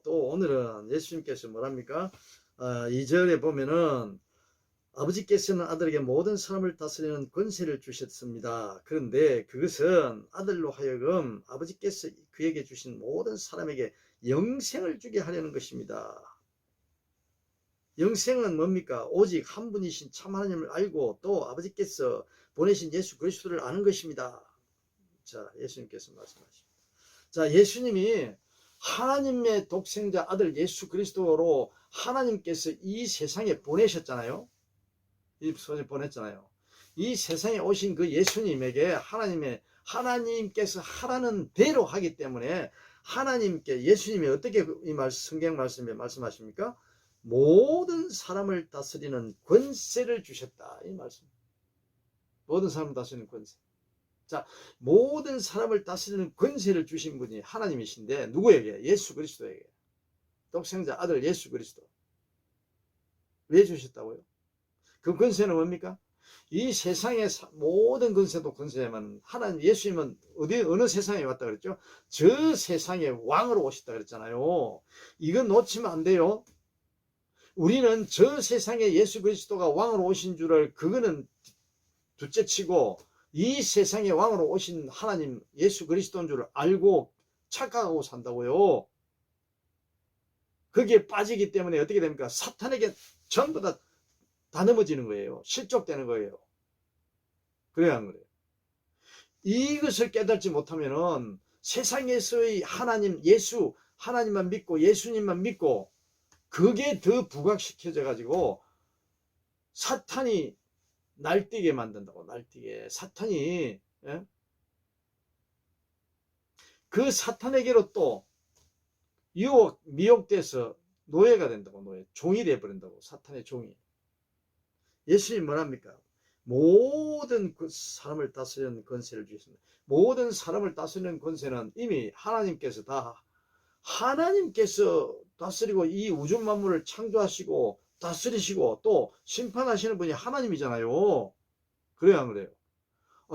또 오늘은 예수님께서 뭐랍니까? 2절에 보면은 아버지께서는 아들에게 모든 사람을 다스리는 권세를 주셨습니다. 그런데 그것은 아들로 하여금 아버지께서 그에게 주신 모든 사람에게 영생을 주게 하려는 것입니다. 영생은 뭡니까? 오직 한 분이신 참 하나님을 알고 또 아버지께서 보내신 예수 그리스도를 아는 것입니다. 자, 예수님께서 말씀하십니다. 자, 예수님이 하나님의 독생자 아들 예수 그리스도로 하나님께서 이 세상에 보내셨잖아요. 이 세상에 보냈잖아요. 이 세상에 오신 그 예수님에게 하나님께서 하라는 대로 하기 때문에 하나님께 예수님이 어떻게 이 성경 말씀에 말씀하십니까? 모든 사람을 다스리는 권세를 주셨다. 이 말씀. 모든 사람을 다스리는 권세. 자, 모든 사람을 다스리는 권세를 주신 분이 하나님이신데 누구에게? 예수 그리스도에게. 독생자 아들 예수 그리스도. 왜 주셨다고요? 그 권세는 뭡니까? 이 세상의 모든 권세도 권세지만 하나님 예수님은 어느 세상에 왔다 그랬죠? 저 세상의 왕으로 오셨다 그랬잖아요. 이건 놓치면 안 돼요. 우리는 저 세상에 예수 그리스도가 왕으로 오신 줄을 그거는 둘째치고 이 세상의 왕으로 오신 하나님 예수 그리스도인 줄을 알고 착각하고 산다고요. 거기에 빠지기 때문에 어떻게 됩니까? 사탄에게 전부 다 넘어지는 거예요. 실족되는 거예요. 그래야 하는 거예요. 이것을 깨닫지 못하면은 세상에서의 하나님 예수 하나님만 믿고 예수님만 믿고 그게 더 부각시켜져 가지고 사탄이 날뛰게 만든다고. 날뛰게. 사탄이 그 사탄에게로 또 미혹돼서 노예가 된다고. 종이 되어버린다고. 사탄의 종이. 예수님 뭐랍니까? 모든 그 사람을 다스리는 권세를 주셨습니다. 모든 사람을 다스리는 권세는 이미 하나님께서 다스리고 이 우주 만물을 창조하시고 다스리시고 또 심판하시는 분이 하나님이잖아요. 그래요, 안 그래요?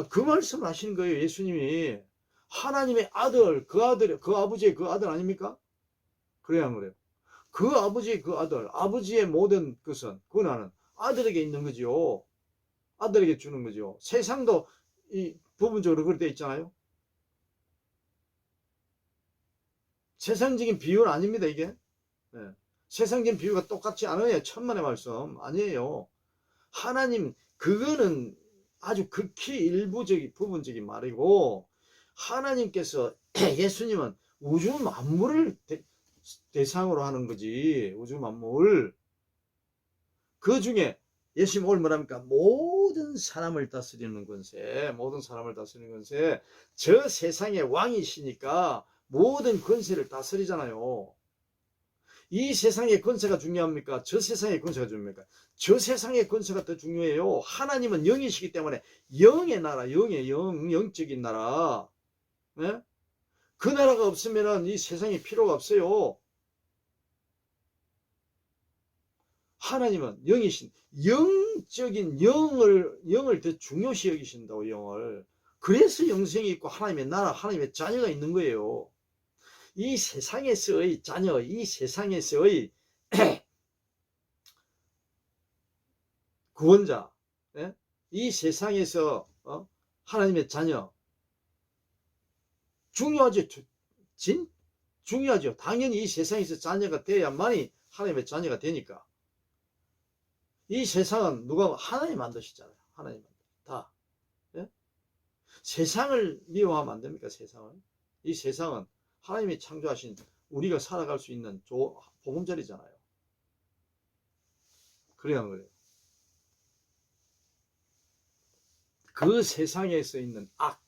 그 말씀을 하시는 거예요, 예수님이. 하나님의 아들, 그 아버지의 그 아들 아닙니까? 그래요, 안 그래요? 그 아버지의 그 아들, 아버지의 모든 것은 그거는 아들에게 있는 거죠. 아들에게 주는 거죠. 세상도 이 부분적으로 그렇게 되어 있잖아요. 세상적인 비유는 아닙니다, 이게. 네. 세상적인 비유가 똑같지 않아요. 천만의 말씀 아니에요. 하나님 그거는 아주 극히 일부적인 부분적인 말이고 하나님께서 예수님은 우주 만물을 대상으로 하는 거지. 우주 만물. 그 중에 예수님 오늘 뭐랍니까? 모든 사람을 다스리는 권세. 모든 사람을 다스리는 권세. 저 세상의 왕이시니까 모든 권세를 다스리잖아요. 이 세상의 권세가 중요합니까? 저 세상의 권세가 중요합니까? 저 세상의 권세가 더 중요해요. 하나님은 영이시기 때문에 영의 나라, 영적인 나라. 네? 그 나라가 없으면 이 세상에 필요가 없어요. 하나님은 영이신 영적인 영을 더 중요시 여기신다고. 영을. 그래서 영생이 있고 하나님의 나라, 하나님의 자녀가 있는 거예요. 이 세상에서의 자녀, 이 세상에서의 구원자, 이 세상에서 하나님의 자녀 중요하죠. 중요하죠. 당연히 이 세상에서 자녀가 돼야만이 하나님의 자녀가 되니까. 이 세상은 누가 하나님 만드셨잖아요. 하나님 다. 세상을 미워하면 안 됩니까? 세상은. 이 세상은 하나님이 창조하신 우리가 살아갈 수 있는 보금자리잖아요. 그래야 하는 거예요. 그 세상에서 있는 악,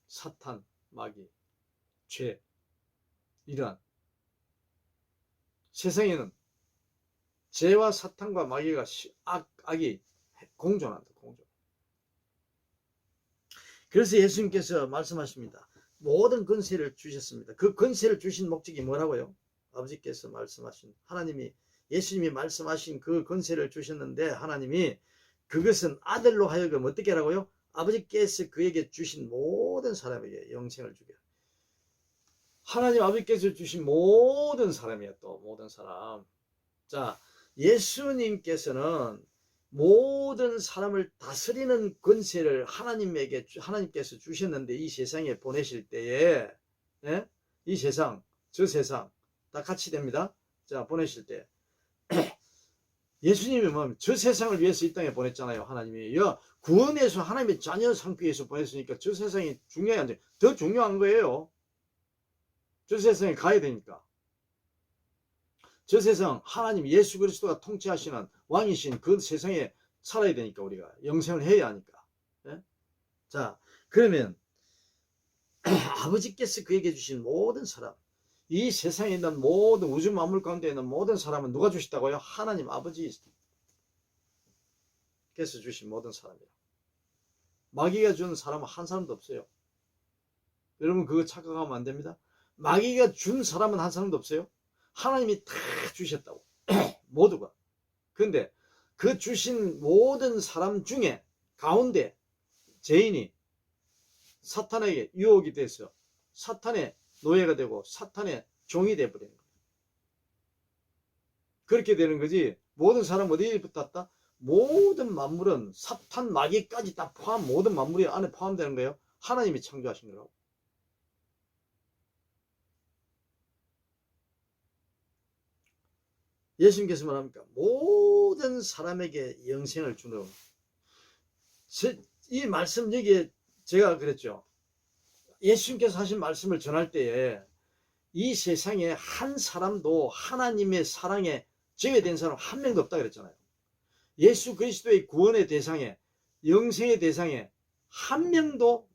사탄, 마귀, 죄, 이러한 세상에는 죄와 사탄과 마귀가 악이 공존한다. 공존. 그래서 예수님께서 말씀하십니다. 모든 권세를 주셨습니다. 그 권세를 주신 목적이 뭐라고요? 아버지께서 말씀하신 하나님이 예수님이 말씀하신 그 권세를 주셨는데 하나님이 그것은 아들로 하여금 어떻게 하라고요? 아버지께서 그에게 주신 모든 사람에게 영생을 주게. 하나님 아버지께서 주신 모든 사람이에요. 또 모든 사람. 자, 예수님께서는 모든 사람을 다스리는 권세를 하나님께서 주셨는데, 이 세상에 보내실 때에, 예? 이 세상, 저 세상 다 같이 됩니다. 자, 보내실 때 예수님이 뭐 저 세상을 위해서 이 땅에 보냈잖아요. 하나님이 구원해서 하나님의 자녀 삼기 위해서 보냈으니까 저 세상이 중요한데 더 중요한 거예요. 저 세상에 가야 되니까. 저 세상 하나님 예수 그리스도가 통치하시는 왕이신 그 세상에 살아야 되니까, 우리가 영생을 해야 하니까. 예? 자, 그러면 아버지께서 그에게 주신 모든 사람, 이 세상에 있는 모든 우주 만물 가운데 있는 모든 사람은 누가 주셨다고요? 하나님 아버지께서 주신 모든 사람이에요. 마귀가 준 사람은 한 사람도 없어요. 여러분 그거 착각하면 안 됩니다. 마귀가 준 사람은 한 사람도 없어요. 하나님이 다 주셨다고. 모두가. 그런데 그 주신 모든 사람 중에 가운데 죄인이 사탄에게 유혹이 돼서 사탄의 노예가 되고 사탄의 종이 되어버리는 거예요. 그렇게 되는 거지. 모든 사람 어디에 붙었다? 모든 만물은 사탄 마귀까지 다 포함, 모든 만물이 안에 포함되는 거예요. 하나님이 창조하신 거라고. 예수님께서 말합니까? 모든 사람에게 영생을 주는, 이 말씀 여기에 제가 그랬죠. 예수님께서 하신 말씀을 전할 때에 이 세상에 한 사람도 하나님의 사랑에 제외된 사람 한 명도 없다 그랬잖아요. 예수 그리스도의 구원의 대상에, 영생의 대상에 한 명도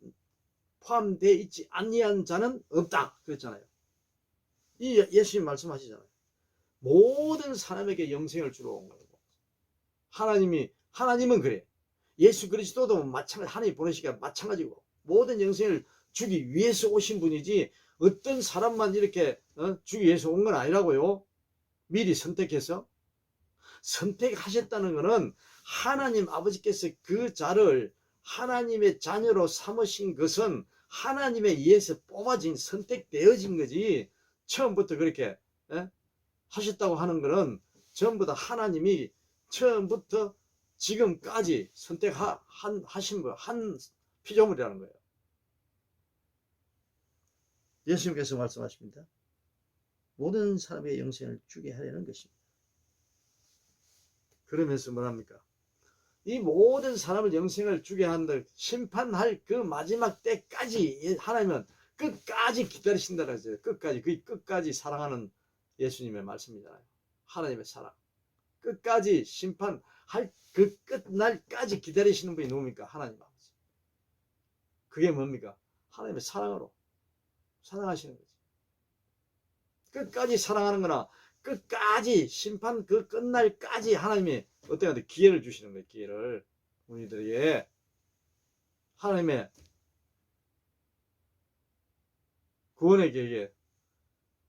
포함되어 있지 아니한 자는 없다 그랬잖아요. 이 예수님 말씀하시잖아요. 모든 사람에게 영생을 주러 온 거예요. 하나님은 그래. 예수 그리스도도 마찬가지, 하나님 보내시기가 마찬가지고 모든 영생을 주기 위해서 오신 분이지 어떤 사람만 이렇게 주기 위해서 온 건 아니라고요. 미리 선택해서. 선택하셨다는 것은 하나님 아버지께서 그 자를 하나님의 자녀로 삼으신 것은 하나님에 의해서 뽑아진, 선택되어진 거지, 처음부터 그렇게 하셨다고 하는 것은 전부 다 하나님이 처음부터 지금까지 선택하신 한 피조물이라는 거예요. 예수님께서 말씀하십니다. 모든 사람에게 영생을 주게 하려는 것입니다. 그러면서 뭐랍니까? 이 모든 사람을 영생을 주게 한다, 심판할 그 마지막 때까지 하나님은 끝까지 기다리신다고 했어요. 끝까지 사랑하는 예수님의 말씀이잖아요. 하나님의 사랑. 끝까지 심판할 그 끝날까지 기다리시는 분이 누굽니까? 하나님 아버지. 그게 뭡니까? 하나님의 사랑으로 사랑하시는 거지. 끝까지 사랑하는 거나 끝까지 심판 그 끝날까지 하나님이 어떻게 기회를 주시는 거예요. 기회를 우리들에게 하나님의 구원의 계획에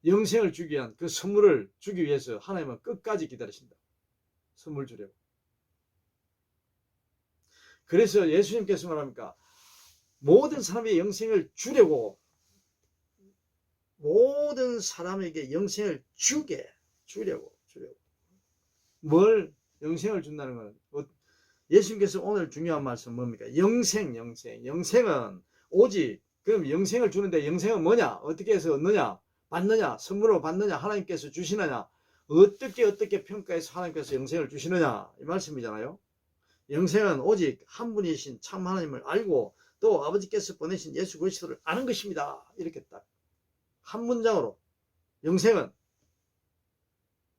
영생을 주기 위한 그 선물을 주기 위해서 하나님은 끝까지 기다리신다. 선물 주려고. 그래서 예수님께서 말합니까? 모든 사람에게 영생을 주려고, 모든 사람에게 영생을 주려고. 뭘 영생을 준다는 건, 예수님께서 오늘 중요한 말씀 뭡니까? 영생은 오직, 그럼 영생을 주는데 영생은 뭐냐? 어떻게 해서 얻느냐? 받느냐? 선물로 받느냐? 하나님께서 주시느냐? 어떻게 평가해서 하나님께서 영생을 주시느냐? 이 말씀이잖아요. 영생은 오직 한 분이신 참 하나님을 알고 또 아버지께서 보내신 예수 그리스도를 아는 것입니다. 이렇게 딱 한 문장으로. 영생은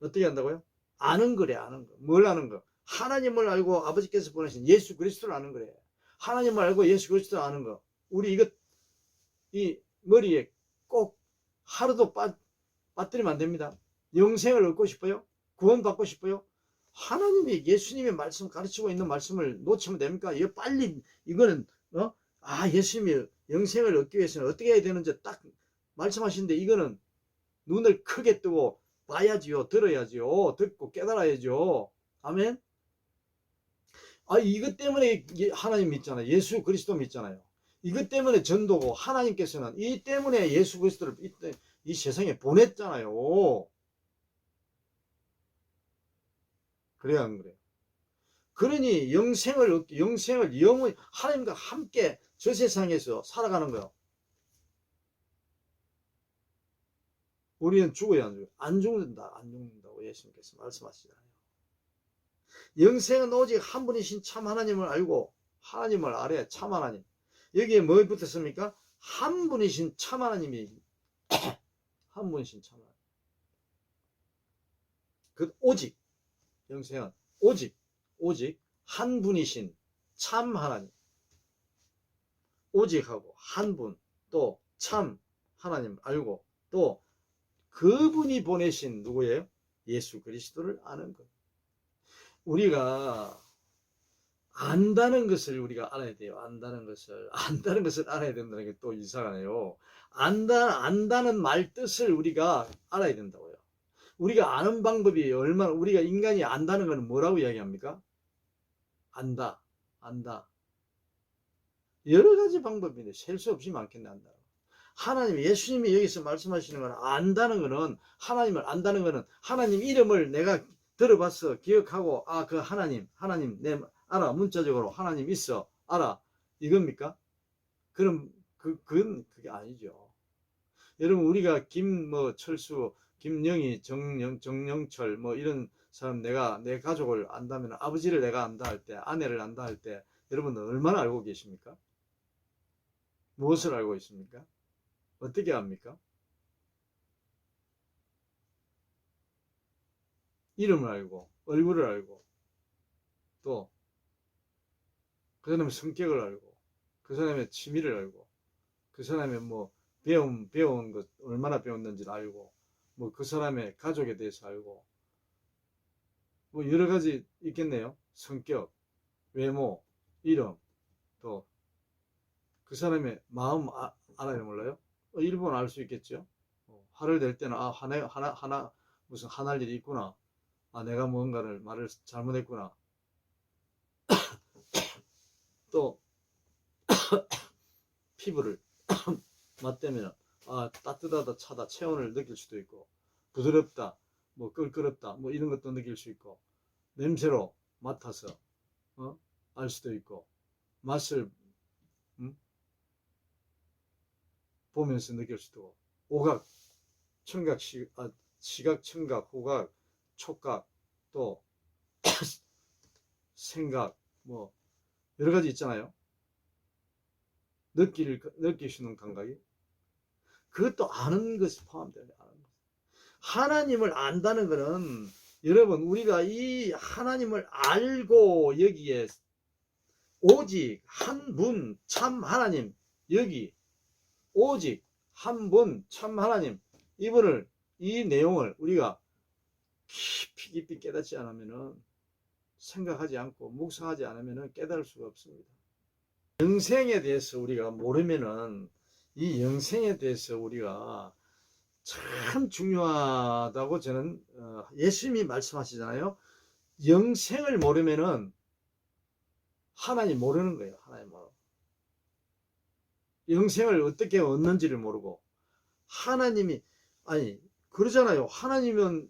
어떻게 한다고요? 아는 거래. 아는 거. 뭘 아는 거? 하나님을 알고 아버지께서 보내신 예수 그리스도를 아는 거래. 하나님을 알고 예수 그리스도를 아는 거. 우리 이 머리에 꼭 하루도 빠뜨리면 안 됩니다. 영생을 얻고 싶어요? 구원받고 싶어요? 하나님이 예수님의 말씀 가르치고 있는 말씀을 놓치면 됩니까? 이거는 예수님이 영생을 얻기 위해서는 어떻게 해야 되는지 딱 말씀하시는데, 이거는 눈을 크게 뜨고 봐야지요. 들어야지요. 듣고 깨달아야죠. 아멘. 이것 때문에 하나님 믿잖아요. 예수 그리스도 믿잖아요. 이것 때문에 전도고, 하나님께서는 이 때문에 예수 그리스도를 이 세상에 보냈잖아요. 그래야 안 그래요? 그러니 영생을 영원히 하나님과 함께 저 세상에서 살아가는 거예요. 우리는 죽어야 안 죽어요? 안 죽는다. 안 죽는다고 예수님께서 말씀하시잖아요. 영생은 오직 한 분이신 참 하나님을 알고 하나님을 알아야 참 하나님. 여기에 뭐 붙었습니까? 한 분이신 참 하나님이 한 분이신 참 하나님. 그 오직 영생은 오직 한 분이신 참 하나님. 오직하고 한 분 또 참 하나님 알고 또 그분이 보내신 누구예요? 예수 그리스도를 아는 것. 우리가 안다는 것을 우리가 알아야 돼요. 안다는 것을 알아야 된다는 게 또 이상하네요. 안다는 말 뜻을 우리가 알아야 된다고요. 우리가 아는 방법이 얼마나, 우리가 인간이 안다는 것은 뭐라고 이야기합니까? 안다. 여러 가지 방법인데 셀 수 없이 많겠네, 안다. 하나님, 예수님이 여기서 말씀하시는 건 안다는 거는, 하나님을 안다는 거는 하나님 이름을 내가 들어봤어, 기억하고, 아, 그 하나님, 내 알아, 문자적으로 하나님 있어, 알아, 이겁니까? 그럼 그건 그게 아니죠. 여러분, 우리가 철수, 김영희, 정영철 뭐 이런 사람, 내 가족을 안다면, 아버지를 내가 안다 할 때, 아내를 안다 할 때, 여러분들 얼마나 알고 계십니까? 무엇을 알고 있습니까? 어떻게 합니까? 이름을 알고, 얼굴을 알고, 또 그 사람의 성격을 알고, 그 사람의 취미를 알고, 그 사람의 뭐 배운 것 얼마나 배웠는지를 알고, 뭐 그 사람의 가족에 대해서 알고, 뭐 여러 가지 있겠네요. 성격, 외모, 이름, 또 그 사람의 마음 알아요, 몰라요? 일부는 알 수 있겠죠. 화를 낼 때는 무슨 화날 일이 있구나. 아, 내가 뭔가를 말을 잘못했구나. 또 피부를 맞대면 따뜻하다 차다 체온을 느낄 수도 있고, 부드럽다 뭐 껄끄럽다 뭐 이런 것도 느낄 수 있고, 냄새로 맡아서 알 수도 있고, 맛을 보면서 느낄 수도 있고, 오각 청각 시각 청각 후각 촉각 또 생각 뭐 여러 가지 있잖아요. 느낄 수 있는 감각이, 그것도 아는 것이 포함되어 있어요. 하나님을 안다는 것은, 여러분, 우리가 이 하나님을 알고 여기에 오직 한 분 참 하나님, 여기 오직 한 분 참 하나님, 이 내용을 우리가 깊이 깨닫지 않으면, 생각하지 않고 묵상하지 않으면 깨달을 수가 없습니다. 영생에 대해서 우리가 모르면은, 이 영생에 대해서 우리가 참 중요하다고 저는, 예수님이 말씀하시잖아요. 영생을 모르면은 하나님 모르는 거예요. 하나님 모르고, 영생을 어떻게 얻는지를 모르고, 하나님이 그러잖아요. 하나님은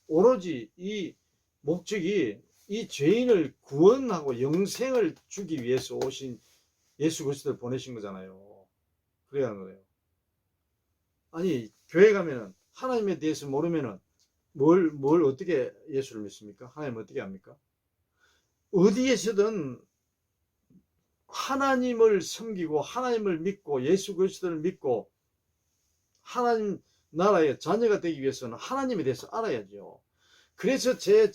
오로지 이 목적이 이 죄인을 구원하고 영생을 주기 위해서 오신 예수 그리스도를 보내신 거잖아요. 그래야 하는 거예요. 교회 가면은 하나님에 대해서 모르면은 뭘 어떻게 예수를 믿습니까? 하나님 어떻게 합니까? 어디에서든 하나님을 섬기고 하나님을 믿고 예수 그리스도를 믿고 하나님 나라의 자녀가 되기 위해서는 하나님에 대해서 알아야죠. 그래서 제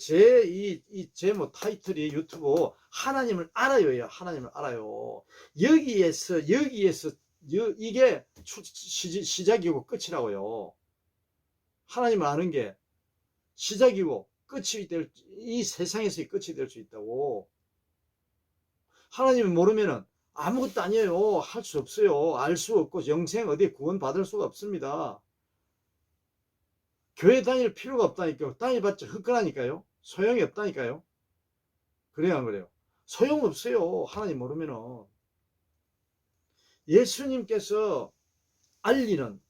타이틀이 유튜브 하나님을 알아요예요. 하나님을 알아요. 여기에서 이게 시작이고 끝이라고요. 하나님을 아는 게 시작이고 이 세상에서의 끝이 될 수 있다고. 하나님을 모르면 아무것도 아니에요. 할 수 없어요. 알 수 없고 영생 어디에 구원받을 수가 없습니다. 교회 다닐 필요가 없다니까요. 다니봤자 헛거라니까요. 소용이 없다니까요. 그래야 안 그래요? 소용없어요. 하나님 모르면은. 예수님께서 알리는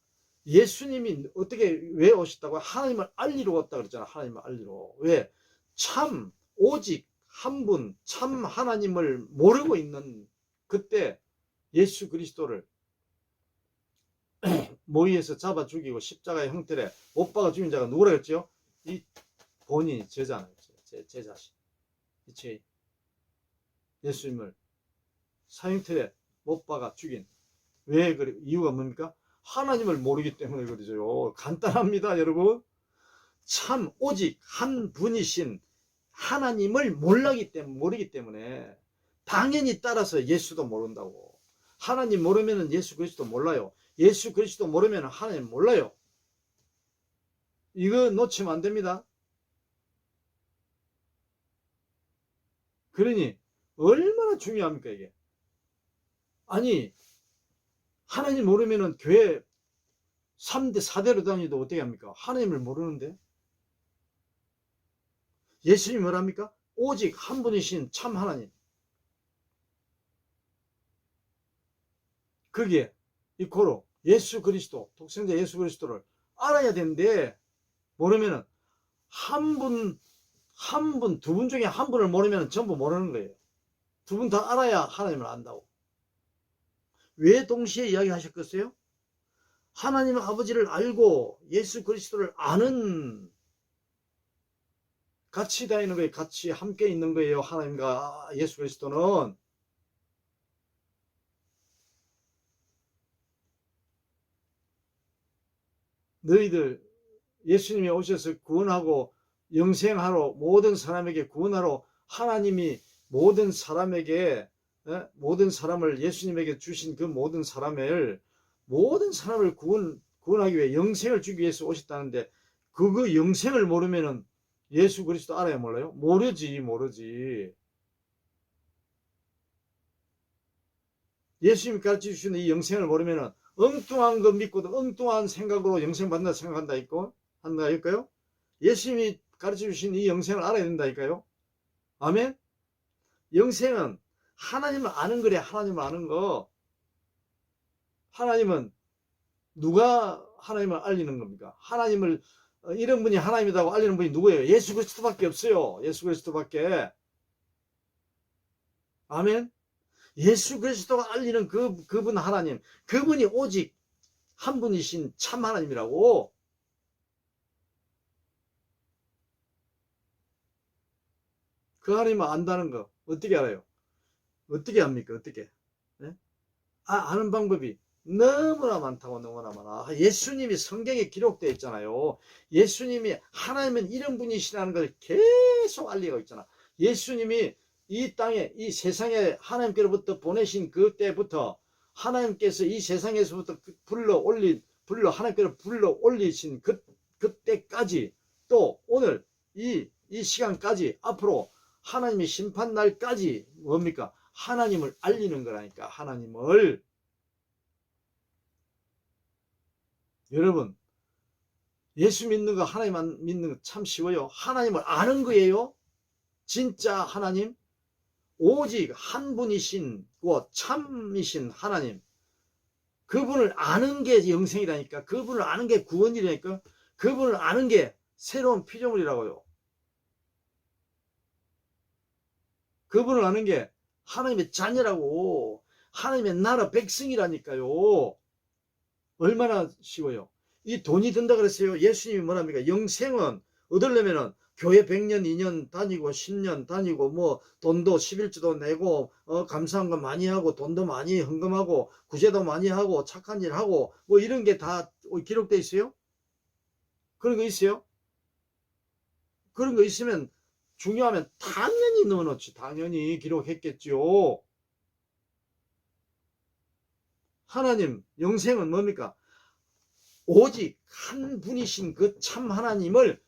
예수님이 어떻게 왜 오셨다고? 하나님을 알리러 왔다 그랬잖아. 하나님을 알리러. 왜? 참 오직 한 분 참 하나님을 모르고 있는 그때 예수 그리스도를 모의에서 잡아 죽이고 십자가의 형태를 못 박아 죽인 자가 누구라 했죠? 이 본인이 제자는 제 자신. 제 예수님을 사형틀에 못 박아 죽인. 왜 그래? 이유가 뭡니까? 하나님을 모르기 때문에 그러죠. 간단합니다, 여러분. 참 오직 한 분이신 하나님을 모르기 때문에 당연히 따라서 예수도 모른다고. 하나님 모르면 예수 그리스도 몰라요. 예수 그리스도 모르면 하나님 몰라요. 이거 놓치면 안 됩니다. 그러니 얼마나 중요합니까 이게. 아니 하나님 모르면 교회 3대 4대로 다니도 어떻게 합니까? 하나님을 모르는데. 예수님이 뭐랍니까? 오직 한 분이신 참 하나님. 그게 이코로 예수 그리스도, 독생자 예수 그리스도를 알아야 되는데 모르면은 한 분, 두 분 중에 한 분을 모르면 전부 모르는 거예요. 두 분 다 알아야 하나님을 안다고. 왜 동시에 이야기하셨겠어요? 하나님 아버지를 알고 예수 그리스도를 아는, 같이 다니는 거예요. 같이 함께 있는 거예요. 하나님과 예수 그리스도는. 너희들 예수님이 오셔서 구원하고 영생하러 모든 사람에게 구원하러 하나님이 모든 사람에게 모든 사람을 예수님에게 주신 그 모든 사람을 구원하기 위해 영생을 주기 위해서 오셨다는데 그 영생을 모르면은 예수 그리스도 알아야 몰라요? 모르지. 예수님이 가르쳐 주시는 이 영생을 모르면은 엉뚱한 거 믿고도 엉뚱한 생각으로 영생 받는다 생각한다 있고 한다니까요. 예수님이 가르쳐 주신 이 영생을 알아야 된다니까요. 아멘. 영생은 하나님을 아는 거래. 하나님을 아는 거. 하나님은 누가 하나님을 알리는 겁니까? 하나님을 이런 분이 하나님이라고 알리는 분이 누구예요? 예수 그리스도밖에 없어요. 예수 그리스도밖에. 아멘. 예수 그리스도가 알리는 그분 하나님, 그분이 오직 한 분이신 참 하나님이라고. 그 하나님을 안다는 거 어떻게 알아요? 어떻게 합니까? 어떻게? 네? 아는 방법이 너무나 많다고. 너무나 많아. 예수님이 성경에 기록되어 있잖아요. 예수님이 하나님은 이런 분이시라는 걸 계속 알리고 있잖아. 예수님이 이 땅에 이 세상에 하나님께로부터 보내신 그때부터 하나님께서 이 세상에서부터 하나님께로 불러 올리신 그때까지 또 오늘 이 시간까지 앞으로 하나님의 심판날까지 뭡니까? 하나님을 알리는 거라니까. 하나님을. 여러분 예수 믿는 거 하나님만 믿는 거 참 쉬워요. 하나님을 아는 거예요. 진짜 하나님, 오직 한 분이신 참이신 하나님, 그분을 아는 게 영생이라니까. 그분을 아는 게 구원이라니까. 그분을 아는 게 새로운 피조물이라고요. 그분을 아는 게 하나님의 자녀라고. 하나님의 나라 백성이라니까요. 얼마나 쉬워요. 이 돈이 든다 그랬어요. 예수님이 뭐랍니까? 영생은 얻으려면은 교회 100년, 2년 다니고 10년 다니고 뭐 돈도 11조도 내고 감사한 거 많이 하고 돈도 많이 헌금하고 구제도 많이 하고 착한 일 하고 뭐 이런 게 다 기록돼 있어요? 그런 거 있어요? 그런 거 있으면 중요하면 당연히 넣어놓지. 당연히 기록했겠죠. 하나님 영생은 뭡니까? 오직 한 분이신 그 참 하나님을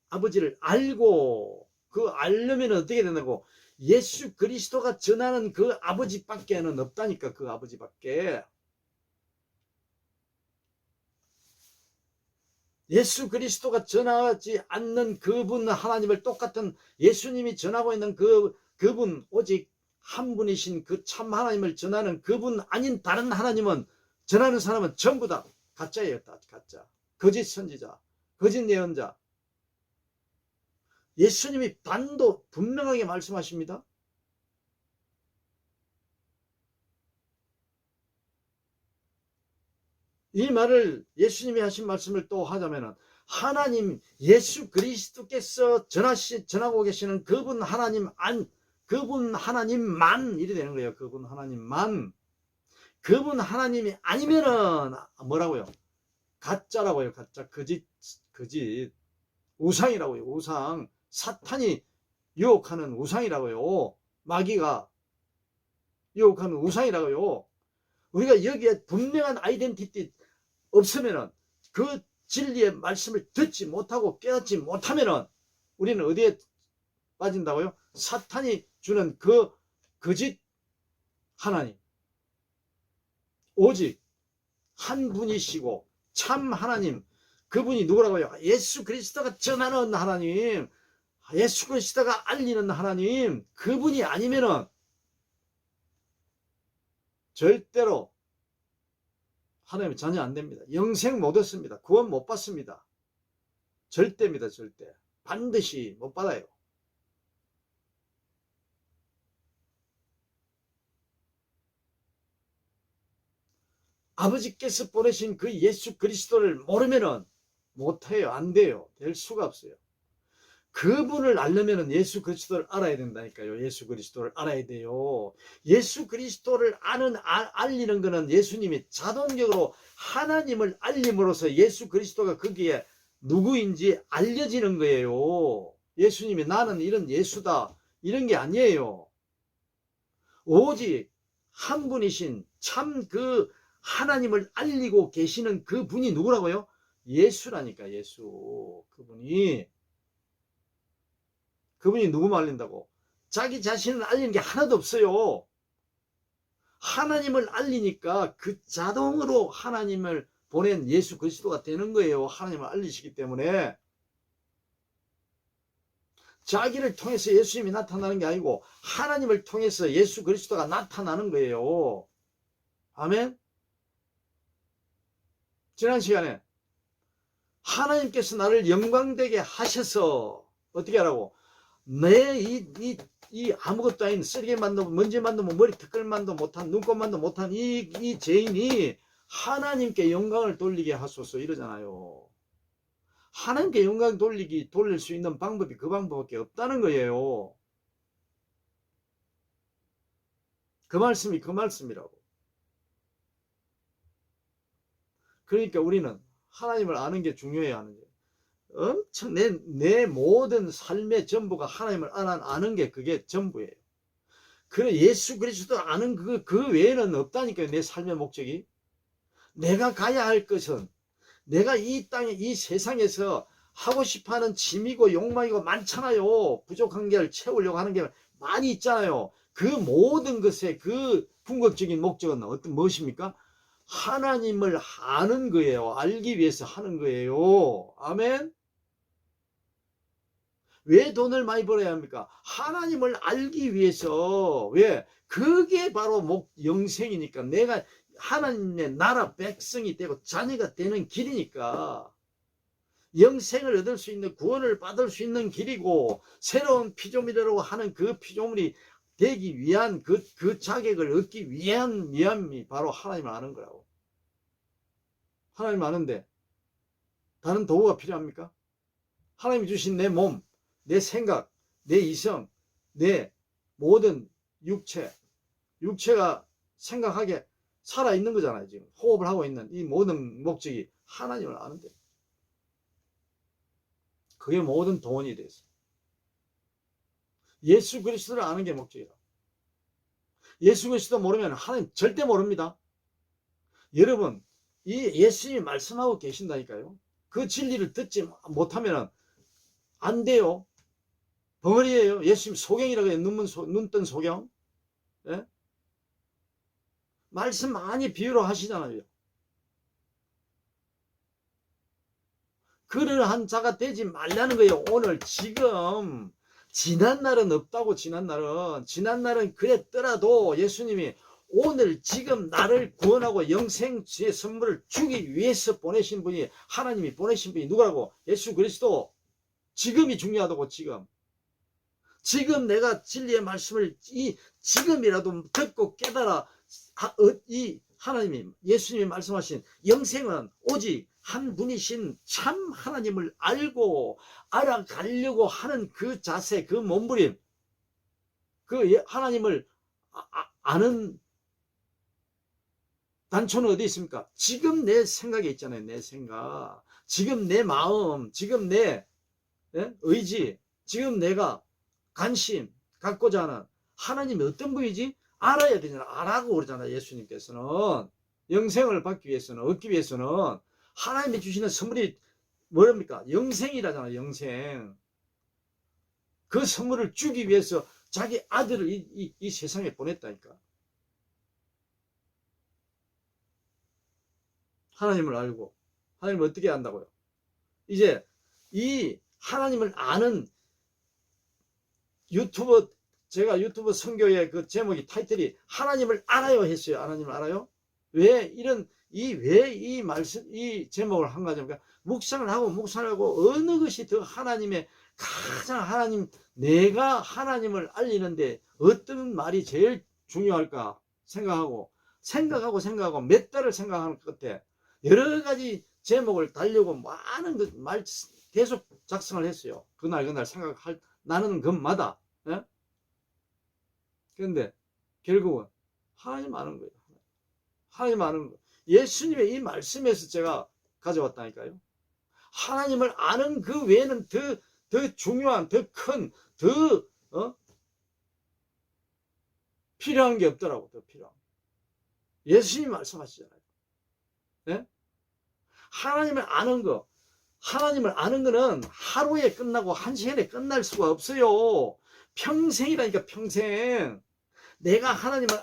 아버지를 알고, 그 알려면 어떻게 된다고? 예수 그리스도가 전하는 그 아버지밖에는 없다니까. 그 아버지밖에. 예수 그리스도가 전하지 않는 그분 하나님을 똑같은 예수님이 전하고 있는 그분, 오직 한 분이신 그 참 하나님을 전하는 그분 아닌 다른 하나님은 전하는 사람은 전부 다 가짜예요. 가짜. 거짓 선지자, 거짓 예언자. 예수님이 반도 분명하게 말씀하십니다. 이 말을 예수님이 하신 말씀을 또 하자면은 하나님 예수 그리스도께서 전하고 계시는 그분 하나님만 이래 되는 거예요. 그분 하나님만. 그분 하나님이 아니면은 뭐라고요? 가짜라고요. 가짜, 거짓, 우상이라고요. 우상. 사탄이 유혹하는 우상이라고요. 마귀가 유혹하는 우상이라고요. 우리가 여기에 분명한 아이덴티티 없으면은, 그 진리의 말씀을 듣지 못하고 깨닫지 못하면은 우리는 어디에 빠진다고요? 사탄이 주는 그 거짓 하나님, 오직 한 분이시고 참 하나님, 그분이 누구라고요? 예수 그리스도가 전하는 하나님, 예수 그리스도가 알리는 하나님, 그분이 아니면은 절대로 하나님의 자녀 안 됩니다. 영생 못 얻습니다. 구원 못 받습니다. 절대입니다. 절대. 반드시 못 받아요. 아버지께서 보내신 그 예수 그리스도를 모르면은 못해요. 안 돼요. 될 수가 없어요. 그분을 알려면 예수 그리스도를 알아야 된다니까요. 예수 그리스도를 알아야 돼요. 예수 그리스도를 알리는 것은 예수님이 자동적으로 하나님을 알림으로써 예수 그리스도가 거기에 누구인지 알려지는 거예요. 예수님이 나는 이런 예수다, 이런 게 아니에요. 오직 한 분이신 참 그 하나님을 알리고 계시는 그 분이 누구라고요? 예수라니까. 예수. 그분이 누구만 알린다고? 자기 자신을 알리는 게 하나도 없어요. 하나님을 알리니까 그 자동으로 하나님을 보낸 예수 그리스도가 되는 거예요. 하나님을 알리시기 때문에. 자기를 통해서 예수님이 나타나는 게 아니고 하나님을 통해서 예수 그리스도가 나타나는 거예요. 아멘. 지난 시간에 하나님께서 나를 영광되게 하셔서 어떻게 하라고? 이 아무것도 아닌 쓰레기만도 먼지만도 머리 턱걸만도 못한 눈곱만도 못한 이 죄인이 하나님께 영광을 돌리게 하소서 이러잖아요. 하나님께 영광 돌릴 수 있는 방법이 그 방법밖에 없다는 거예요. 그 말씀이 그 말씀이라고. 그러니까 우리는 하나님을 아는 게 중요해야 하는 거예요. 엄청 내 모든 삶의 전부가 하나님을 아는 게 그게 전부예요. 그래 예수 그리스도 아는 그 외에는 없다니까요. 내 삶의 목적이. 내가 가야 할 것은, 내가 이 땅에 이 세상에서 하고 싶어하는 취미고 욕망이고 많잖아요. 부족한 게 채우려고 하는 게 많이 있잖아요. 그 모든 것의 그 궁극적인 목적은 무엇입니까? 하나님을 아는 거예요. 알기 위해서 하는 거예요. 아멘. 왜 돈을 많이 벌어야 합니까? 하나님을 알기 위해서. 왜? 그게 바로 영생이니까. 내가 하나님의 나라 백성이 되고 자녀가 되는 길이니까. 영생을 얻을 수 있는, 구원을 받을 수 있는 길이고, 새로운 피조물이라고 하는 그 피조물이 되기 위한 그 자격을 얻기 위함이 바로 하나님을 아는 거라고. 하나님 아는데 다른 도구가 필요합니까? 하나님이 주신 내 몸, 내 생각, 내 이성, 내 모든 육체가 생각하게 살아있는 거잖아요. 지금 호흡을 하고 있는 이 모든 목적이 하나님을 아는데, 그게 모든 돈이 돼서 예수 그리스도를 아는 게 목적이다. 예수 그리스도 모르면 하나님 절대 모릅니다. 여러분, 이 예수님이 말씀하고 계신다니까요. 그 진리를 듣지 못하면 안 돼요. 벙어리예요. 예수님 소경이라고 해요. 눈뜬 소경. 예? 말씀 많이 비유로 하시잖아요. 그러한 자가 되지 말라는 거예요. 오늘 지금 지난 날은 없다고. 지난 날은 그랬더라도 예수님이 오늘 지금 나를 구원하고 영생의 선물을 주기 위해서 보내신 분이, 하나님이 보내신 분이 누구라고? 예수 그리스도. 지금이 중요하다고. 지금 내가 진리의 말씀을 지금이라도 듣고 깨달아, 이 하나님이, 예수님이 말씀하신 영생은 오직 한 분이신 참 하나님을 알고 알아가려고 하는 그 자세, 그 몸부림, 그 하나님을 아는 단초는 어디 있습니까? 지금 내 생각에 있잖아요. 내 생각, 지금 내 마음, 지금 내 의지, 지금 내가 관심 갖고자 하는 하나님이 어떤 분이지? 알아야 되잖아. 알아고 그러잖아. 예수님께서는 영생을 받기 위해서는, 얻기 위해서는 하나님이 주시는 선물이 뭐랍니까? 영생이라잖아. 영생. 그 선물을 주기 위해서 자기 아들을 이 세상에 보냈다니까. 하나님을 알고. 하나님을 어떻게 안다고요? 이제 이 하나님을 아는 제가 유튜브 선교의 그 제목이, 타이틀이 하나님을 알아요 했어요. 하나님을 알아요? 왜 이 말씀, 이 제목을 한 가지입니까? 묵상을 하고 어느 것이 더 하나님의 가장 내가 하나님을 알리는데 어떤 말이 제일 중요할까 생각하고 몇 달을 생각하는 끝에 여러 가지 제목을 달려고 많은 말 계속 작성을 했어요. 그날 나는 것마다. 예? 그런데 결국은 하나님 아는 거예요. 하나님 아는 거. 예수님의 이 말씀에서 제가 가져왔다니까요. 하나님을 아는 그 외에는 더 중요한, 더 큰, 필요한 게 없더라고. 더 필요한. 예수님이 말씀하시잖아요. 예? 하나님을 아는 거. 하나님을 아는 거는 하루에 끝나고 한 시간에 끝날 수가 없어요. 평생이라니까. 평생. 내가 하나님을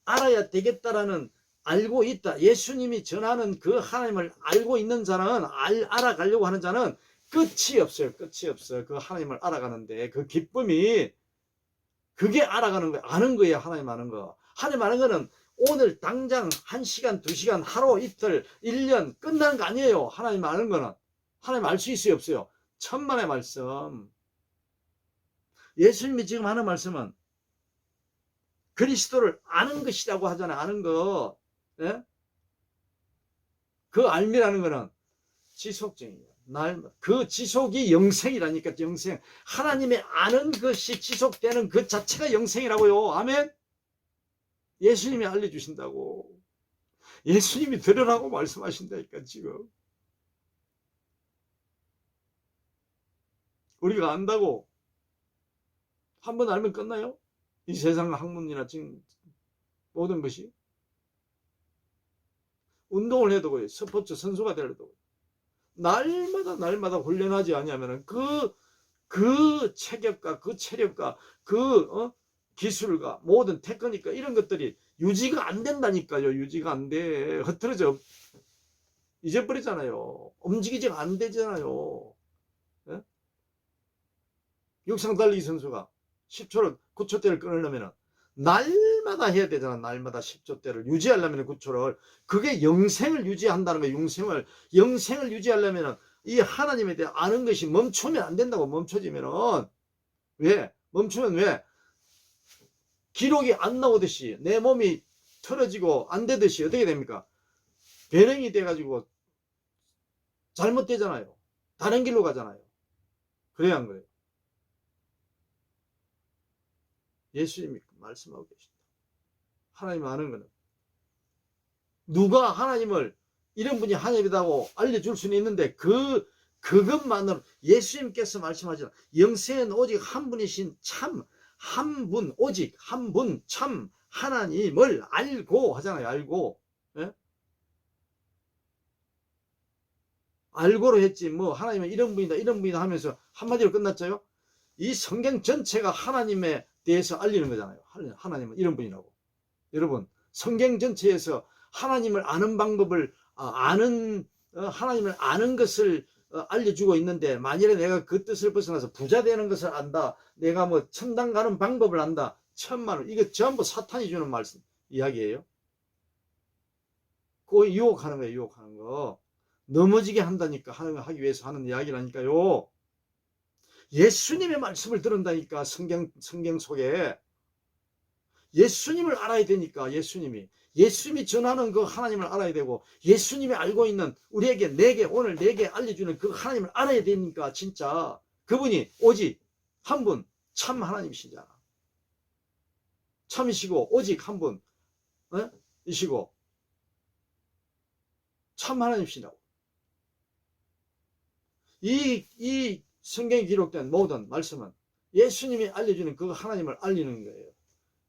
알아야 되겠다라는, 알고 있다. 예수님이 전하는 그 하나님을 알고 있는 자는, 알아가려고 하는 자는 끝이 없어요. 끝이 없어요. 그 하나님을 알아가는데 그 기쁨이, 그게 알아가는 거예요. 아는 거예요. 하나님 아는 거. 하나님 아는 거는 오늘 당장 1시간, 2시간, 하루, 이틀, 1년 끝나는 거 아니에요. 하나님 아는 거는. 하나님 알 수 있어요, 없어요? 천만의 말씀. 예수님이 지금 하는 말씀은 그리스도를 아는 것이라고 하잖아요. 아는 거. 예? 그 알미라는 거는 지속적이에요. 그 지속이 영생이라니까. 영생. 하나님의 아는 것이 지속되는 그 자체가 영생이라고요. 아멘. 예수님이 알려주신다고. 예수님이 들으라고 말씀하신다니까. 지금 우리가 안다고 한 번 알면 끝나요? 이 세상 학문이나 지금 모든 것이. 운동을 해도 그래요. 스포츠 선수가 되려도 날마다 훈련하지 않으면 그 체격과 그 체력과 그 기술과 모든 테크닉과 이런 것들이 유지가 안 된다니까요. 유지가 안 돼. 흐트러져. 잊어버리잖아요. 움직이지가 안 되잖아요. 예? 육상 달리기 선수가 10초를 9초대를 끊으려면 날마다 해야 되잖아. 날마다 10초대를 유지하려면 9초를. 그게 영생을 유지한다는 거예요. 영생을 유지하려면 이 하나님에 대해 아는 것이 멈추면 안 된다고. 멈춰지면은. 왜? 멈추면 왜? 기록이 안 나오듯이, 내 몸이 틀어지고 안 되듯이 어떻게 됩니까? 변형이 돼가지고 잘못되잖아요. 다른 길로 가잖아요. 그래야 한 거예요. 예수님이 말씀하고 계신다. 하나님 아는 거는, 누가 하나님을 이런 분이 하나님이라고 알려줄 수는 있는데 그것만으로, 예수님께서 말씀하시는 영생은 오직 한 분이신 참 한 분, 오직 한 분 참 하나님을 알고 하잖아요. 알고. 예? 알고로 했지 뭐 하나님은 이런 분이다 하면서 한마디로 끝났죠. 이 성경 전체가 하나님에 대해서 알리는 거잖아요. 하나님은 이런 분이라고. 여러분, 성경 전체에서 하나님을 아는 방법을 하나님을 아는 것을 알려주고 있는데, 만일에 내가 그 뜻을 벗어나서 부자 되는 것을 안다, 내가 뭐 천당 가는 방법을 안다, 천만. 이거 전부 사탄이 주는 말씀 이야기예요. 그 유혹하는 거예요. 유혹하는 거. 넘어지게 한다니까 하기 위해서 하는 이야기라니까요. 예수님의 말씀을 들은다니까. 성경 속에 예수님을 알아야 되니까. 예수님이 전하는 그 하나님을 알아야 되고, 예수님이 알고 있는 우리에게 오늘 내게 알려주는 그 하나님을 알아야 되니까. 진짜 그분이 오직 한 분 참 하나님이시잖아. 참이시고 오직 한 분 이시고 참 하나님이시라고. 이 성경에 기록된 모든 말씀은 예수님이 알려주는 그 하나님을 알리는 거예요.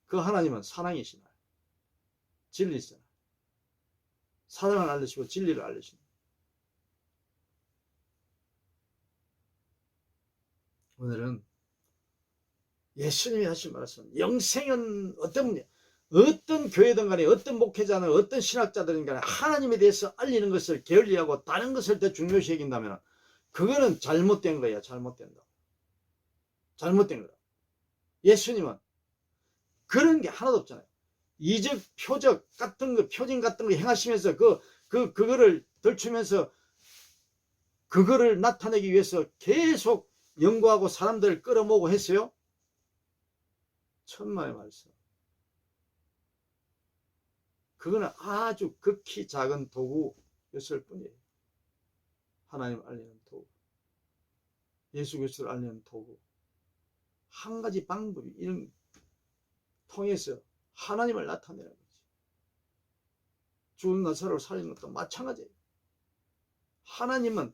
그 하나님은 사랑이시나요? 진리시나요? 사랑을 알리시고 진리를 알리시나요? 오늘은 예수님이 하신 말씀, 영생은 어떤 교회든 간에, 어떤 목회자는, 어떤 신학자들은 간에 하나님에 대해서 알리는 것을 게을리하고 다른 것을 더 중요시 여긴다면 그거는 잘못된 거예요. 잘못된 거다. 예수님은 그런 게 하나도 없잖아요. 이적, 표적 같은 거, 표징 같은 거 행하시면서 그거를 덜추면서 그거를 나타내기 위해서 계속 연구하고 사람들을 끌어모으고 했어요. 천만의 말씀. 그거는 아주 극히 작은 도구였을 뿐이에요. 하나님 알리는 도구. 예수 그리스도를 알리는 도구. 한 가지 방법이 이런 통해서 하나님을 나타내는 거지. 죽은 나사로를 살리는 것도 마찬가지예요. 하나님은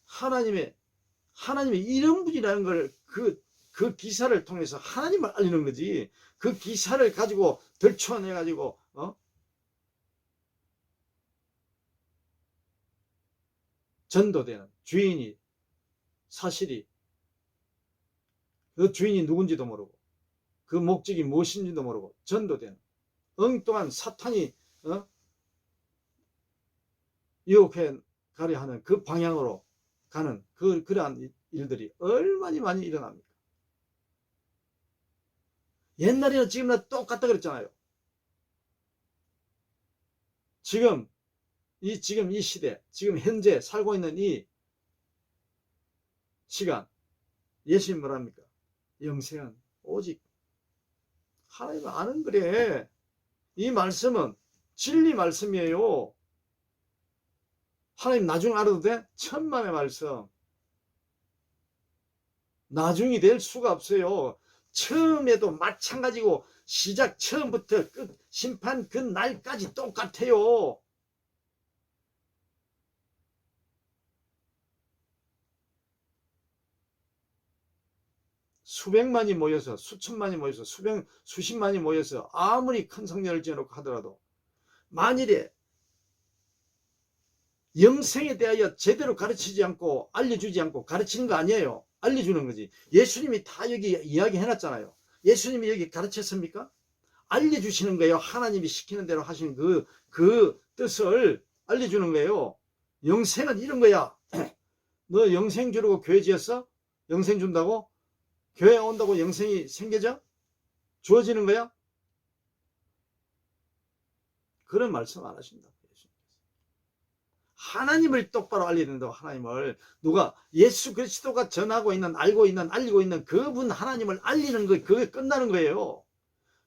하나님의 이런 분이라는 걸 그 기사를 통해서 하나님을 알리는 거지. 그 기사를 가지고 덜쳐내 가지고 전도되는 주인이 사실이 그 주인이 누군지도 모르고 그 목적이 무엇인지도 모르고 전도되는 엉뚱한 사탄이 유혹해 가려 하는 그 방향으로 가는 그러한 일들이 얼마나 많이 일어납니까? 옛날이나 지금이나 똑같다 그랬잖아요. 지금 이 시대, 지금 현재 살고 있는 이 시간, 예수님 뭐랍니까? 영생은 오직 하나님을 아는 거래. 이 말씀은 진리 말씀이에요. 하나님 나중 알아도 돼? 천만의 말씀. 나중이 될 수가 없어요. 처음에도 마찬가지고 시작 처음부터 끝 심판 그 날까지 똑같아요. 수백만이 모여서 수천만이 모여서 수십만이 모여서 아무리 큰 성전을 지어놓고 하더라도 만일에 영생에 대하여 제대로 가르치지 않고 알려주지 않고 가르치는 거 아니에요. 알려주는 거지. 예수님이 다 여기 이야기해놨잖아요. 예수님이 여기 가르쳤습니까? 알려주시는 거예요. 하나님이 시키는 대로 하시는 그 뜻을 알려주는 거예요. 영생은 이런 거야. 너 영생 주려고 교회 지었어? 영생 준다고? 교회 온다고 영생이 생겨져? 주어지는 거야? 그런 말씀 안 하신다. 하나님을 똑바로 알려야 된다고. 하나님을 누가 예수 그리스도가 전하고 있는 알고 있는 그분 하나님을 알리는 거 그게 끝나는 거예요.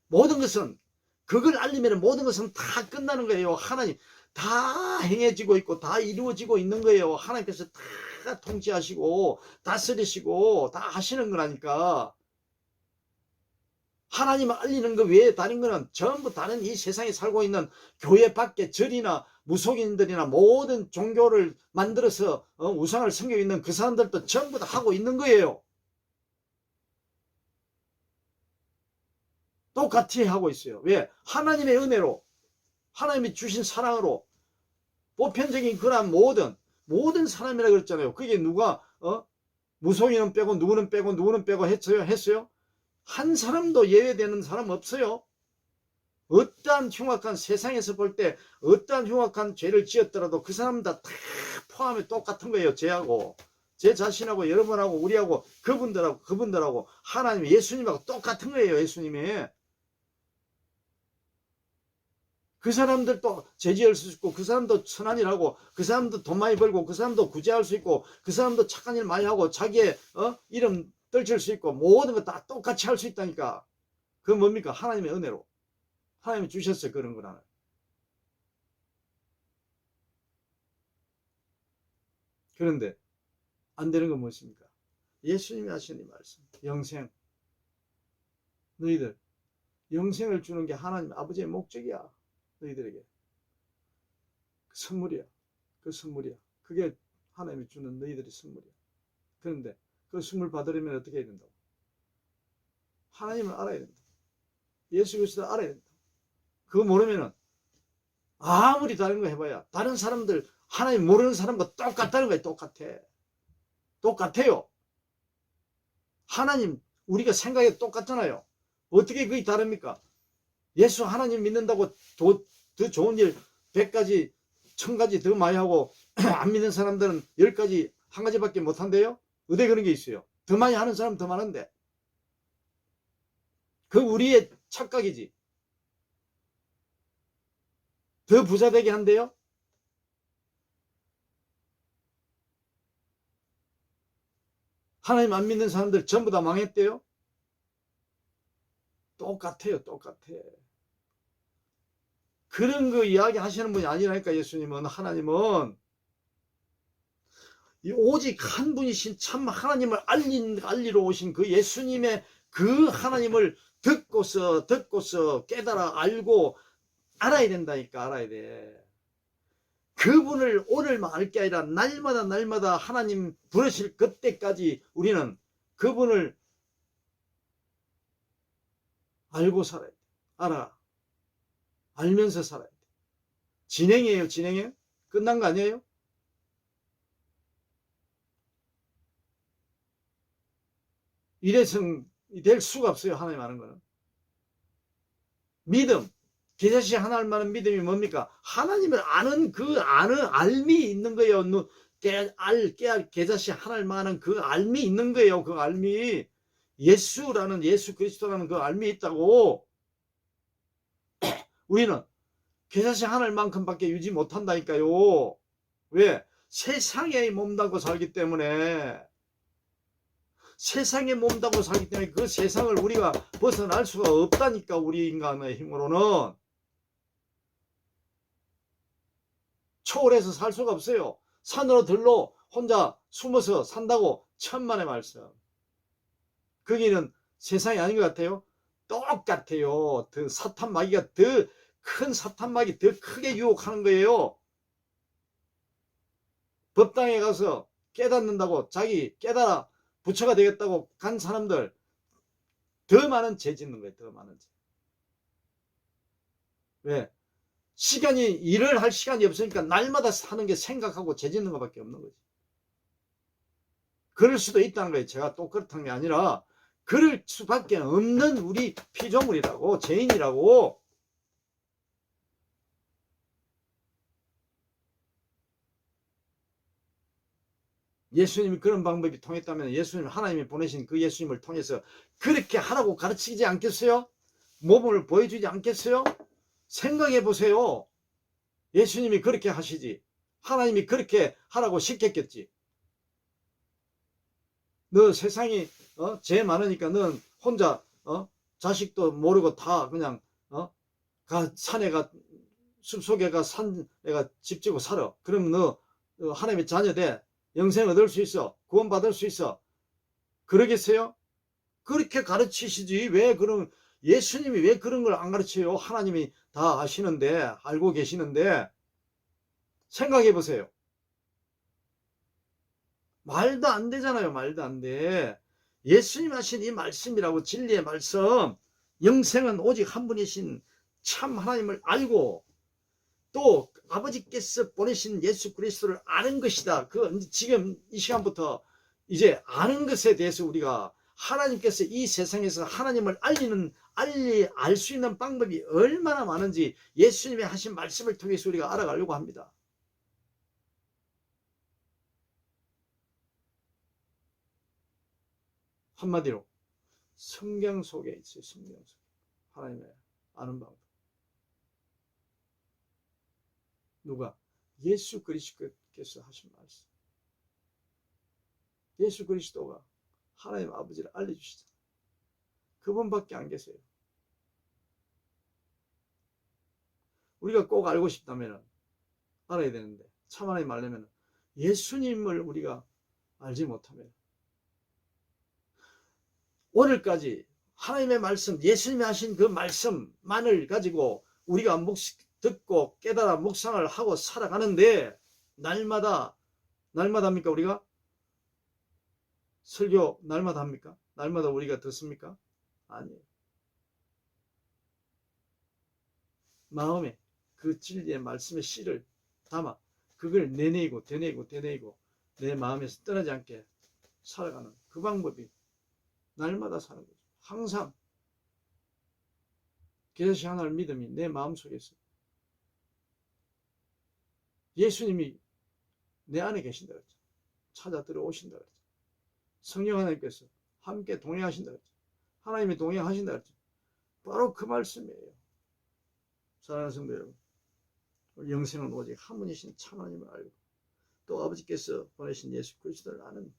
모든 것은 그걸 알리면 모든 것은 다 끝나는 거예요. 하나님 다 행해지고 있고 다 이루어지고 있는 거예요. 하나님께서 다 통치하시고 다스리시고 다 하시는 거라니까. 하나님을 알리는 거 외에 다른 거는 전부 다른 이 세상에 살고 있는 교회 밖에 절이나 무속인들이나 모든 종교를 만들어서 우상을 섬기고 있는 그 사람들도 전부 다 하고 있는 거예요. 똑같이 하고 있어요. 왜? 하나님의 은혜로, 하나님이 주신 사랑으로 보편적인 그런 모든 사람이라 그랬잖아요. 그게 누가 무속인은 빼고 누구는 빼고 했어요? 한 사람도 예외되는 사람 없어요. 어떠한 흉악한 세상에서 볼 때 어떠한 흉악한 죄를 지었더라도 그 사람 다 포함해 똑같은 거예요. 죄하고. 제 자신하고 여러분하고 우리하고 그분들하고 하나님 예수님하고 똑같은 거예요. 예수님이. 그 사람들도 죄지을 수 있고 그 사람도 선한 일 하고 그 사람도 돈 많이 벌고 그 사람도 구제할 수 있고 그 사람도 착한 일 많이 하고 자기의 이름 떨칠 수 있고 모든 거 다 똑같이 할 수 있다니까. 그건 뭡니까? 하나님의 은혜로. 하나님이 주셨어요. 그런 거라는. 그런데 안 되는 건 무엇입니까? 예수님이 하신 이 말씀. 영생. 너희들 영생을 주는 게 하나님 아버지의 목적이야. 너희들에게. 그 선물이야. 그 선물이야. 그게 하나님이 주는 너희들의 선물이야. 그런데 그 선물 받으려면 어떻게 해야 된다고? 하나님을 알아야 된다. 예수 그리스도를 알아야 된다. 그거 모르면은 아무리 다른 거 해봐야 다른 사람들 하나님 모르는 사람과 똑같다는 거예요. 똑같아요. 하나님 우리가 생각이 똑같잖아요. 어떻게 그게 다릅니까? 예수 하나님 믿는다고 더 좋은 일 100가지 1000가지 더 많이 하고 안 믿는 사람들은 10가지 1가지밖에 못한대요. 어디 그런 게 있어요. 더 많이 하는 사람 더 많은데. 그 우리의 착각이지. 더 부자 되게 한대요. 하나님 안 믿는 사람들 전부 다 망했대요. 똑같아요. 그런 거 이야기 하시는 분이 아니라니까. 예수님은 하나님은 오직 한 분이신 참 하나님을 알리러 오신 그 예수님의 그 하나님을 듣고서 깨달아 알고 알아야 된다니까. 알아야 돼. 그분을 오늘만 알 게 아니라 날마다 하나님 부르실 그때까지 우리는 그분을 알고 살아야 돼. 알면서 살아야 돼. 진행이에요. 끝난 거 아니에요? 이래서 될 수가 없어요. 하나님 아는 거는. 믿음. 계자시 하나님 아는 믿음이 뭡니까? 하나님을 아는 알미 있는 거예요. 계자시 하나님 아는 그 알미 있는 거예요. 그 알미. 예수 그리스도라는 그 알미 있다고. 우리는 계자시 하나님만큼밖에 유지 못한다니까요. 왜? 세상에 몸담고 살기 때문에. 세상에 몸담고 살기 때문에 그 세상을 우리가 벗어날 수가 없다니까. 우리 인간의 힘으로는. 초월해서 살 수가 없어요. 산으로 들로 혼자 숨어서 산다고 천만의 말씀. 거기는 세상이 아닌 것 같아요. 똑같아요. 더 사탄 마귀가 더 큰 사탄 마귀 더 크게 유혹하는 거예요. 법당에 가서 깨닫는다고 자기 깨달아 부처가 되겠다고 간 사람들 더 많은 죄 짓는 거예요. 더 많은 죄. 왜? 일을 할 시간이 없으니까 날마다 사는 게 생각하고 죄 짓는 것밖에 없는 거지. 그럴 수도 있다는 거예요. 제가 또 그렇다는 게 아니라 그럴 수밖에 없는 우리 피조물이라고, 죄인이라고. 예수님이 그런 방법이 통했다면 예수님 하나님이 보내신 그 예수님을 통해서 그렇게 하라고 가르치지 않겠어요? 모범을 보여주지 않겠어요? 생각해 보세요. 예수님이 그렇게 하시지. 하나님이 그렇게 하라고 시켰겠지. 너 세상이 죄 많으니까 넌 혼자 자식도 모르고 다 그냥 산에 가 숲속에 가 산에 가 집 지고 살아. 그럼 너 하나님의 자녀 돼. 영생 얻을 수 있어. 구원 받을 수 있어. 그러겠어요? 그렇게 가르치시지. 예수님이 왜 그런 걸 안 가르쳐요? 하나님이 다 아시는데, 알고 계시는데. 생각해 보세요. 말도 안 되잖아요. 말도 안 돼. 예수님 하신 이 말씀이라고, 진리의 말씀. 영생은 오직 한 분이신 참 하나님을 알고 또 아버지께서 보내신 예수 그리스도를 아는 것이다. 지금 이 시간부터 이제 아는 것에 대해서 우리가 하나님께서 이 세상에서 하나님을 알 수 있는 방법이 얼마나 많은지 예수님이 하신 말씀을 통해서 우리가 알아가려고 합니다. 한마디로 성경 속에 있어요. 성경 속에 하나님의 아는 방법. 누가? 예수 그리스도께서 하신 말씀. 예수 그리스도가 하나님 아버지를 알려주시잖아요. 그분밖에 안 계세요. 우리가 꼭 알고 싶다면 알아야 되는데 참 하나님 알려면 예수님을 우리가 알지 못하면 오늘까지 하나님의 말씀, 예수님이 하신 그 말씀만을 가지고 우리가 듣고 깨달아 묵상을 하고 살아가는데 날마다 합니까? 우리가 설교 날마다 합니까? 날마다 우리가 듣습니까? 아니에요. 마음에 그 진리의 말씀의 씨를 담아 그걸 내내고 되뇌이고 내 마음에서 떠나지 않게 살아가는 그 방법이 날마다 사는 거죠. 항상 계시 하나를 믿음이 내 마음속에서 예수님이 내 안에 계신다 그랬죠. 찾아 들어오신다 그랬죠. 성령 하나님께서 함께 동행하신다 그랬죠. 하나님이 동행하신다 그랬죠. 바로 그 말씀이에요. 사랑하는 성도 여러분, 영생은 오직 한 분이신 참 하나님을 알고 또 아버지께서 보내신 예수 그리스도를 아는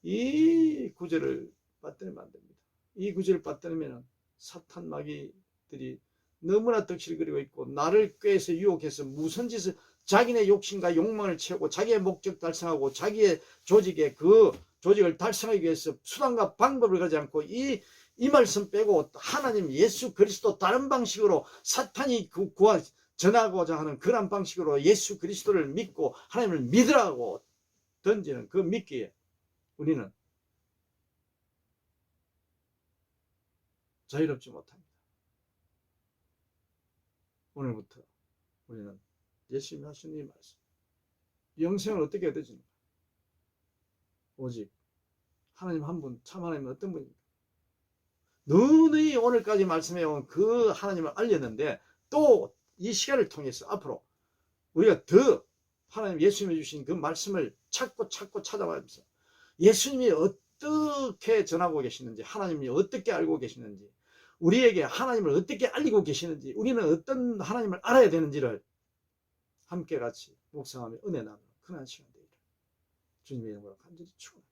이 구절을 빠뜨리면 안 됩니다. 이 구절을 빠뜨리면 사탄 마귀들이 너무나 덕실을 그리고 있고 나를 꾀해서 유혹해서 무슨 짓을 자기네 욕심과 욕망을 채우고 자기의 목적 달성하고 자기의 조직의 그 조직을 달성하기 위해서 수단과 방법을 가지 않고 이 말씀 빼고 하나님 예수 그리스도 다른 방식으로 사탄이 전하고자 하는 그런 방식으로 예수 그리스도를 믿고 하나님을 믿으라고 던지는 그 믿기에 우리는 자유롭지 못합니다. 오늘부터 우리는 예수님이 하신 이 말씀, 영생을 어떻게 얻어지는가? 오직 하나님 한 분, 참 하나님은 어떤 분입니까? 너희 오늘까지 말씀해온 그 하나님을 알렸는데 또 이 시간을 통해서 앞으로 우리가 더 하나님 예수님이 주신 그 말씀을 찾고 찾아가면서 예수님이 어떻게 전하고 계시는지, 하나님이 어떻게 알고 계시는지, 우리에게 하나님을 어떻게 알리고 계시는지, 우리는 어떤 하나님을 알아야 되는지를 함께 같이 묵상하며 은혜 나누는 그런 시간 되기를 주님의 이름으로 간절히 축원합니다.